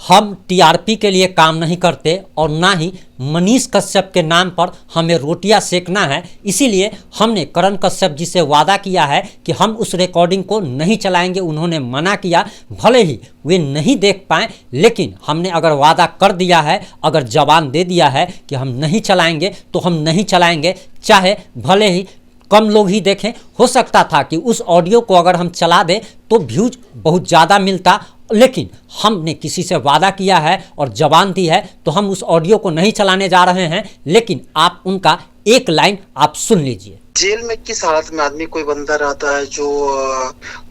हम टीआरपी के लिए काम नहीं करते और ना ही मनीष कश्यप के नाम पर हमें रोटियां सेकना है। इसीलिए हमने करण कश्यप जी से वादा किया है कि हम उस रिकॉर्डिंग को नहीं चलाएंगे। उन्होंने मना किया, भले ही वे नहीं देख पाए, लेकिन हमने अगर वादा कर दिया है, अगर जवान दे दिया है कि हम नहीं चलाएंगे तो हम नहीं चलाएंगे, चाहे भले ही कम लोग ही देखें। हो सकता था कि उस ऑडियो को अगर हम चला दें तो व्यूज बहुत ज़्यादा मिलता, लेकिन हमने किसी से वादा किया है और जवान दी है तो हम उस ऑडियो को नहीं चलाने जा रहे हैं। लेकिन आप उनका एक लाइन आप सुन लीजिए। जेल में किस हालत में आदमी कोई बंदा रहता है जो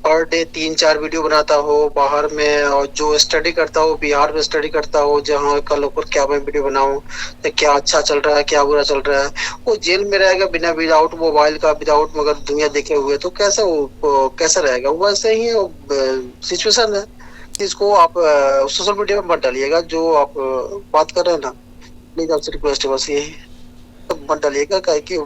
पर डे 3-4 वीडियो बनाता हो बाहर में, और जो स्टडी करता हो, बिहार में स्टडी करता हो, जहाँ कल ऊपर क्या मैं वीडियो बनाऊं, तो क्या अच्छा चल रहा है क्या बुरा चल रहा है, वो जेल में रहेगा बिना विदाउट मोबाइल का, विदाउट मगर दुनिया देखे हुए, तो कैसे वो कैसा रहेगा? वो वैसे ही सिचुएशन है। इसको आप सोशल मीडिया में मत डालिएगा। जो आप बात कर रहे हैं ना, प्लीज आपसे रिक्वेस्ट है बस यही, तो मत डालिएगा, कि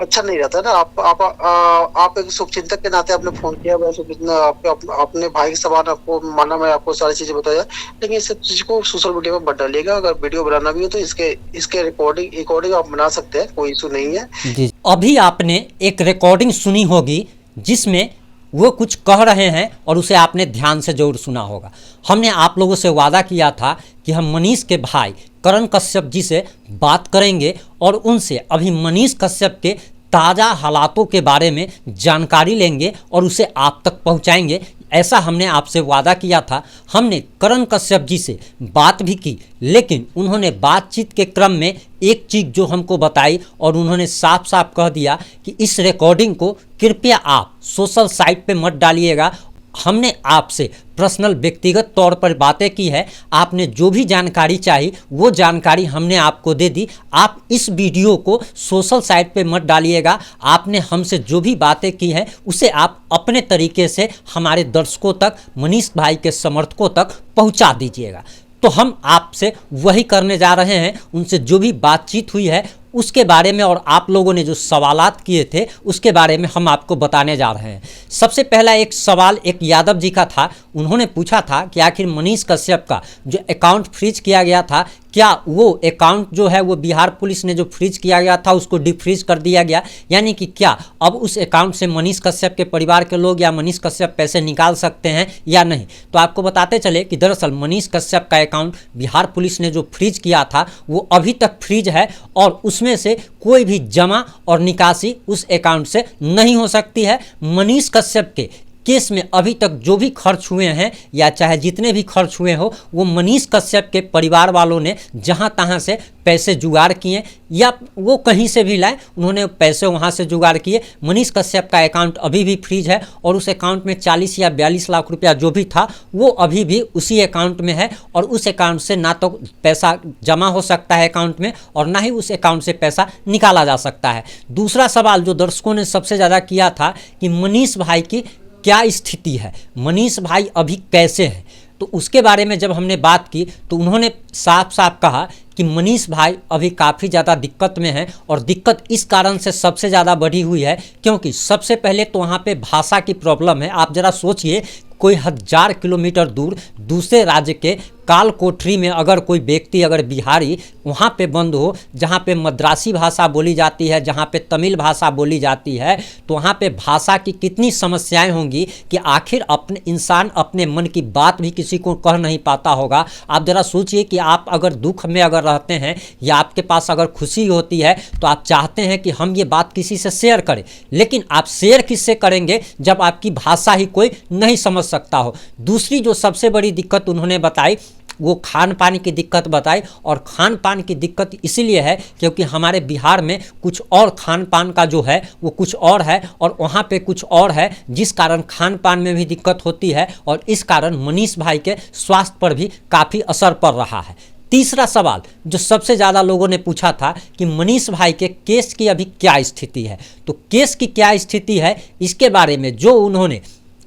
अच्छा नहीं रहता ना। आप एक शुभचिंतक के नाते आपने फोन किया, वैसे अपने भाई के समान आपको माना, मैं आपको सारी चीजें बताया, लेकिन इस सब चीज को सोशल मीडिया में मत डालिएगा। अगर वीडियो बनाना भी हो तो इसके रिकॉर्डिंग आप बना सकते हैं, कोई इशू नहीं है जी। अभी आपने एक रिकॉर्डिंग सुनी होगी जिसमें वो कुछ कह रहे हैं और उसे आपने ध्यान से जरूर सुना होगा। हमने आप लोगों से वादा किया था कि हम मनीष के भाई करण कश्यप जी से बात करेंगे और उनसे अभी मनीष कश्यप के ताज़ा हालातों के बारे में जानकारी लेंगे और उसे आप तक पहुंचाएंगे। ऐसा हमने आपसे वादा किया था। हमने करण कश्यप जी से बात भी की, लेकिन उन्होंने बातचीत के क्रम में एक चीज़ जो हमको बताई और उन्होंने साफ साफ कह दिया कि इस रिकॉर्डिंग को कृपया आप सोशल साइट पे मत डालिएगा। हमने आपसे पर्सनल व्यक्तिगत तौर पर बातें की है, आपने जो भी जानकारी चाहिए वो जानकारी हमने आपको दे दी। आप इस वीडियो को सोशल साइट पे मत डालिएगा। आपने हमसे जो भी बातें की हैं उसे आप अपने तरीके से हमारे दर्शकों तक, मनीष भाई के समर्थकों तक पहुंचा दीजिएगा। तो हम आपसे वही करने जा रहे हैं। उनसे जो भी बातचीत हुई है उसके बारे में और आप लोगों ने जो सवालात किए थे उसके बारे में हम आपको बताने जा रहे हैं। सबसे पहला एक सवाल एक यादव जी का था। उन्होंने पूछा था कि आखिर मनीष कश्यप का जो अकाउंट फ्रीज किया गया था, क्या वो अकाउंट जो है वो बिहार पुलिस ने जो फ्रीज किया गया था उसको डिफ्रीज कर दिया गया, यानी कि क्या अब उस अकाउंट से मनीष कश्यप के परिवार के लोग या मनीष कश्यप पैसे निकाल सकते हैं या नहीं। तो आपको बताते चले कि दरअसल मनीष कश्यप का अकाउंट बिहार पुलिस ने जो फ्रीज किया था वो अभी तक फ्रीज है और उसमें से कोई भी जमा और निकासी उस अकाउंट से नहीं हो सकती है। मनीष कश्यप के केस में अभी तक जो भी खर्च हुए हैं या चाहे जितने भी खर्च हुए हो, वो मनीष कश्यप के परिवार वालों ने जहां तहां से पैसे जुगाड़ किए या वो कहीं से भी लाए, उन्होंने पैसे वहां से जुगाड़ किए। मनीष कश्यप का अकाउंट अभी भी फ्रीज है और उस अकाउंट में 40 या 42 लाख रुपया जो भी था वो अभी भी उसी अकाउंट में है और उस अकाउंट से ना तो पैसा जमा हो सकता है अकाउंट में और ना ही उस अकाउंट से पैसा निकाला जा सकता है। दूसरा सवाल जो दर्शकों ने सबसे ज़्यादा किया था कि मनीष भाई की क्या स्थिति है, मनीष भाई अभी कैसे हैं, तो उसके बारे में जब हमने बात की तो उन्होंने साफ साफ कहा कि मनीष भाई अभी काफ़ी ज़्यादा दिक्कत में हैं और दिक्कत इस कारण से सबसे ज़्यादा बढ़ी हुई है क्योंकि सबसे पहले तो वहाँ पे भाषा की प्रॉब्लम है। आप ज़रा सोचिए, कोई 1000 किलोमीटर दूर दूसरे राज्य के काल कोठरी में अगर कोई व्यक्ति अगर बिहारी वहाँ पे बंद हो, जहाँ पे मद्रासी भाषा बोली जाती है, जहाँ पे तमिल भाषा बोली जाती है, तो वहाँ पे भाषा की कितनी समस्याएं होंगी कि आखिर अपने इंसान अपने मन की बात भी किसी को कह नहीं पाता होगा। आप ज़रा सोचिए कि आप अगर दुख में अगर रहते हैं या आपके पास अगर खुशी होती है तो आप चाहते हैं कि हम ये बात किसी से शेयर करें, लेकिन आप शेयर किससे करेंगे जब आपकी भाषा ही कोई नहीं समझ सकता हो। दूसरी जो सबसे बड़ी दिक्कत उन्होंने बताई वो खान पान की दिक्कत बताई और खान पान की दिक्कत इसीलिए है क्योंकि हमारे बिहार में कुछ और खान पान का जो है वो कुछ और है और वहाँ पे कुछ और है, जिस कारण खान पान में भी दिक्कत होती है और इस कारण मनीष भाई के स्वास्थ्य पर भी काफ़ी असर पड़ रहा है। तीसरा सवाल जो सबसे ज़्यादा लोगों ने पूछा था कि मनीष भाई के केस की अभी क्या स्थिति है, तो केस की क्या स्थिति है इसके बारे में जो उन्होंने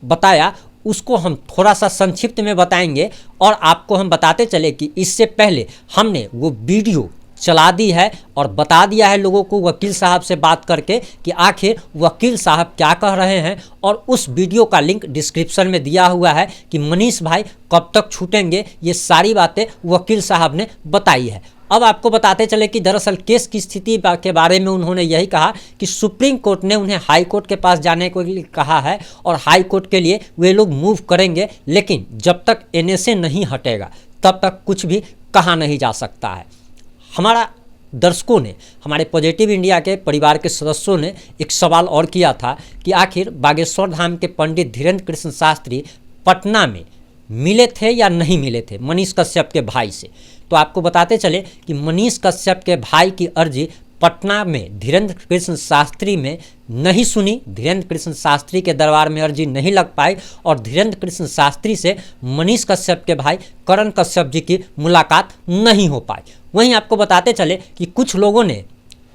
बताया उसको हम थोड़ा सा संक्षिप्त में बताएंगे और आपको हम बताते चले कि इससे पहले हमने वो वीडियो चला दी है और बता दिया है लोगों को वकील साहब से बात करके कि आखिर वकील साहब क्या कह रहे हैं। और उस वीडियो का लिंक डिस्क्रिप्शन में दिया हुआ है कि मनीष भाई कब तक छूटेंगे, ये सारी बातें वकील साहब ने बताई है। अब आपको बताते चले कि दरअसल केस की स्थिति के बारे में उन्होंने यही कहा कि सुप्रीम कोर्ट ने उन्हें हाई कोर्ट के पास जाने को कहा है और हाई कोर्ट के लिए वे लोग मूव करेंगे, लेकिन जब तक NSA नहीं हटेगा तब तक कुछ भी कहा नहीं जा सकता है। हमारा दर्शकों ने, हमारे पॉजिटिव इंडिया के परिवार के सदस्यों ने एक सवाल और किया था कि आखिर बागेश्वर धाम के पंडित धीरेन्द्र कृष्ण शास्त्री पटना में मिले थे या नहीं मिले थे मनीष कश्यप के भाई से। तो आपको बताते चले कि मनीष कश्यप के भाई की अर्जी पटना में धीरेन्द्र कृष्ण शास्त्री में नहीं सुनी, धीरेन्द्र कृष्ण शास्त्री के दरबार में अर्जी नहीं लग पाई और धीरेन्द्र कृष्ण शास्त्री से मनीष कश्यप के भाई करण कश्यप जी की मुलाकात नहीं हो पाई। वहीं आपको बताते चले कि कुछ लोगों ने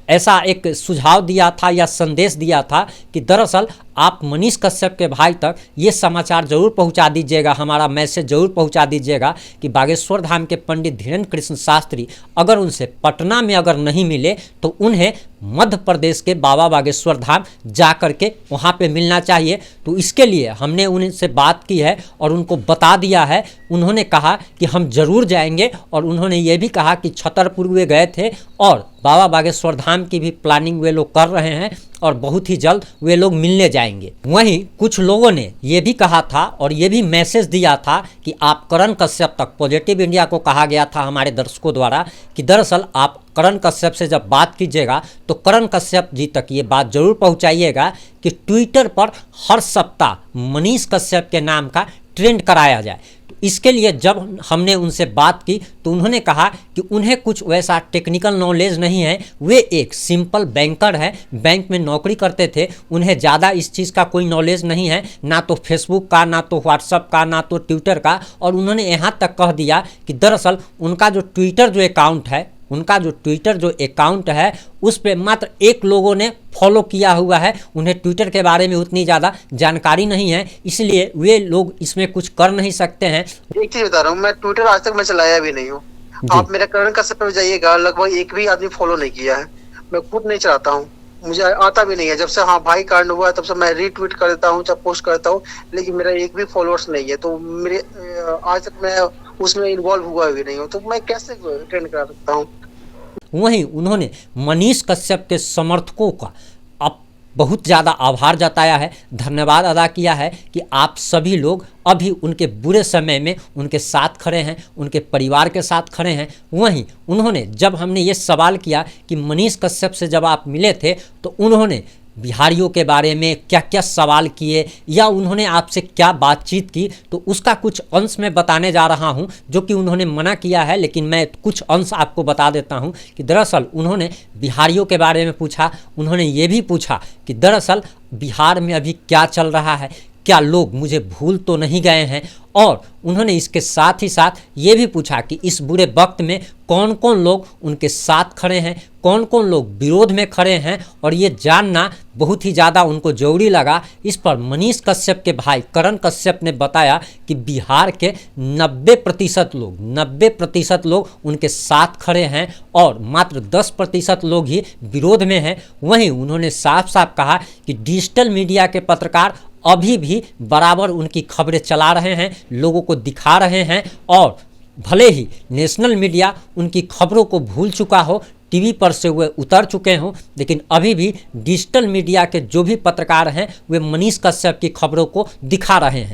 ऐसा एक सुझाव दिया था या संदेश दिया था कि दरअसल आप मनीष कश्यप के भाई तक ये समाचार जरूर पहुंचा दीजिएगा, हमारा मैसेज जरूर पहुंचा दीजिएगा कि बागेश्वर धाम के पंडित धीरेन्द्र कृष्ण शास्त्री अगर उनसे पटना में अगर नहीं मिले तो उन्हें मध्य प्रदेश के बाबा बागेश्वर धाम जा कर के वहाँ पे मिलना चाहिए। तो इसके लिए हमने उनसे बात की है और उनको बता दिया है। उन्होंने कहा कि हम जरूर जाएंगे और उन्होंने ये भी कहा कि छतरपुर वे गए थे और बाबा बागेश्वर धाम की भी प्लानिंग वे लोग कर रहे हैं और बहुत ही जल्द वे लोग मिलने जाएंगे। वहीं कुछ लोगों ने ये भी कहा था और ये भी मैसेज दिया था कि आप करण कश्यप तक, पॉजिटिव इंडिया को कहा गया था हमारे दर्शकों द्वारा कि दरअसल आप करण कश्यप से जब बात कीजिएगा तो करण कश्यप जी तक ये बात जरूर पहुंचाइएगा कि ट्विटर पर हर सप्ताह मनीष कश्यप के नाम का ट्रेंड कराया जाए। तो इसके लिए जब हमने उनसे बात की तो उन्होंने कहा कि उन्हें कुछ वैसा टेक्निकल नॉलेज नहीं है, वे एक सिंपल बैंकर है, बैंक में नौकरी करते थे, उन्हें ज़्यादा इस चीज़ का कोई नॉलेज नहीं है, ना तो फेसबुक का, ना तो व्हाट्सअप का, ना तो ट्विटर का। और उन्होंने यहाँ तक कह दिया कि दरअसल उनका जो ट्विटर जो अकाउंट है उस पे मात्र एक लोगों ने फॉलो किया हुआ है, उन्हें ट्विटर के बारे में उतनी ज़्यादा जानकारी नहीं है, इसलिए वे लोग इसमें कुछ कर नहीं सकते हैं। एक चीज बता रहा हूँ, मैं ट्विटर आज तक मैं चलाया भी नहीं हूँ। आप मेरा करण कश्यप पे जाइएगा, लगभग एक भी आदमी फॉलो नहीं किया है। मैं खुद नहीं चलाता हूँ, मुझे आता भी नहीं है। जब से भाई कांड हुआ है तब से मैं रीट्वीट कर देता हूँ, जब पोस्ट करता हूँ, लेकिन मेरा एक भी फॉलोअर्स नहीं है। तो मेरे आज तक मैं उसमें इन्वॉल्व हुआ भी नहीं हूँ, तो मैं कैसे ट्रेंड करा सकता हूँ। वहीं उन्होंने मनीष कश्यप के समर्थकों का अब बहुत ज़्यादा आभार जताया है, धन्यवाद अदा किया है कि आप सभी लोग अभी उनके बुरे समय में उनके साथ खड़े हैं, उनके परिवार के साथ खड़े हैं। वहीं उन्होंने, जब हमने ये सवाल किया कि मनीष कश्यप से जब आप मिले थे तो उन्होंने बिहारियों के बारे में क्या क्या सवाल किए या उन्होंने आपसे क्या बातचीत की, तो उसका कुछ अंश मैं बताने जा रहा हूं जो कि उन्होंने मना किया है, लेकिन मैं कुछ अंश आपको बता देता हूं कि दरअसल उन्होंने बिहारियों के बारे में पूछा। उन्होंने ये भी पूछा कि दरअसल बिहार में अभी क्या चल रहा है, क्या लोग मुझे भूल तो नहीं गए हैं। और उन्होंने इसके साथ ही साथ ये भी पूछा कि इस बुरे वक्त में कौन कौन लोग उनके साथ खड़े हैं, कौन कौन लोग विरोध में खड़े हैं, और ये जानना बहुत ही ज़्यादा उनको जरूरी लगा। इस पर मनीष कश्यप के भाई करण कश्यप ने बताया कि बिहार के 90% लोग उनके साथ खड़े हैं और मात्र 10% लोग ही विरोध में हैं। वहीं उन्होंने साफ साफ कहा कि डिजिटल मीडिया के पत्रकार अभी भी बराबर उनकी खबरें चला रहे हैं, लोगों को दिखा रहे हैं, और भले ही नेशनल मीडिया उनकी खबरों को भूल चुका हो, टीवी पर से वे उतर चुके हों, लेकिन अभी भी डिजिटल मीडिया के जो भी पत्रकार हैं वे मनीष कश्यप की खबरों को दिखा रहे हैं।